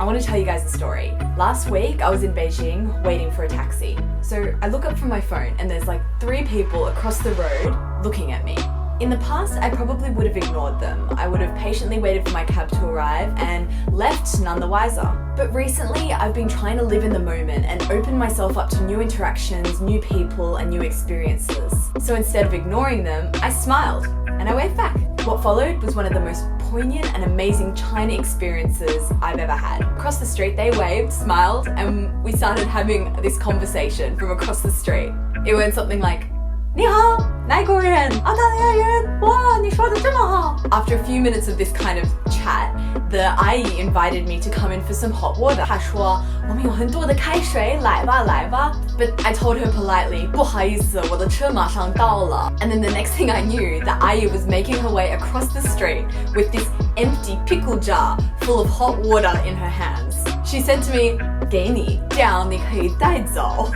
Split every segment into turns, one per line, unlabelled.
I want to tell you guys a story. Last week, I was in Beijing waiting for a taxi. So I look up from my phone and there's like 3 people across the road looking at me. In the past, I probably would have ignored them. I would have patiently waited for my cab to arrive and left none the wiser. But recently, I've been trying to live in the moment and open myself up to new interactions, new people, and new experiences. So instead of ignoring them, I smiled and I waved back. What followed was one of the most poignant and amazing China experiences I've ever had. Across the street, they waved, smiled, and we started having this conversation from across the street. It went something like, 你好，哪国人？澳大利亚人。哇，你说得这么好。After a few minutes of this kind of chat, the ayi invited me to come in for some hot water. 她说我们有很多的开水，来吧来吧。But I told her politely, 不好意思，我的车马上到了。And then the next thing I knew, the ayi was making her way across the street with this empty pickle jar full of hot water in her hands. She said to me, 给你，这样你可以带走。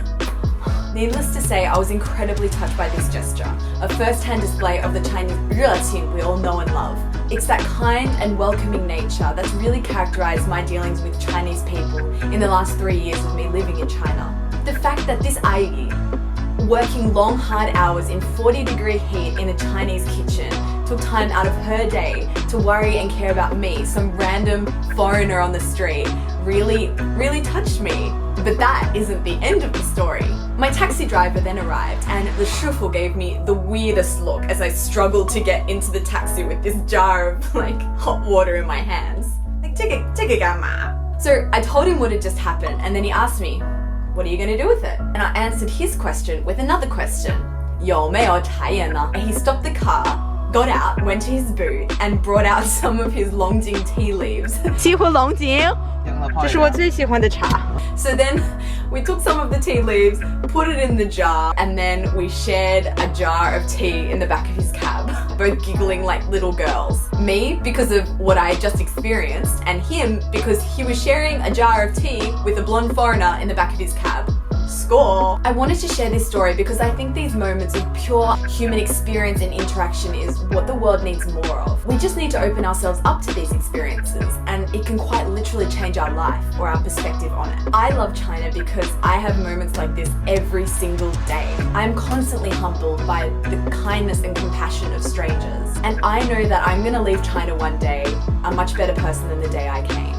Needless to say, I was incredibly touched by this gesture, a first-hand display of the Chinese 热情 we all know and love. It's that kind and welcoming nature that's really characterized my dealings with Chinese people in the last 3 years of me living in China. The fact that this ayi, working long hard hours in 40-degree heat in a Chinese kitchen, took time out of her day to worry and care about me, some random foreigner on the street, really touched me. But that isn't the end of the story. My taxi driver then arrived and the shufu gave me the weirdest look as I struggled to get into the taxi with this jar of like hot water in my hands. Like, 这个干嘛? So I told him what had just happened and then he asked me, what are you going to do with it? And I answered his question with another question. 有没有茶叶呢? And he stopped the car, got out, went to his boot and brought out some of his Longjing tea leaves. 西湖龙井，这是我最喜欢的茶。So then we took some of the tea leaves, put it in the jar, and then we shared a jar of tea in the back of his cab, both giggling like little girls. Me, because of what I had just experienced, and him, because he was sharing a jar of tea with a blonde foreigner in the back of his cab. Score! I wanted to share this story because I think these moments of pure human experience and interaction is what the world needs more of. We just need to open ourselves up to these experiences and it can quite literally change our life or our perspective on it. I love China because I have moments like this every single day. I am constantly humbled by the kindness and compassion of strangers. And I know that I'm going to leave China one day a much better person than the day I came.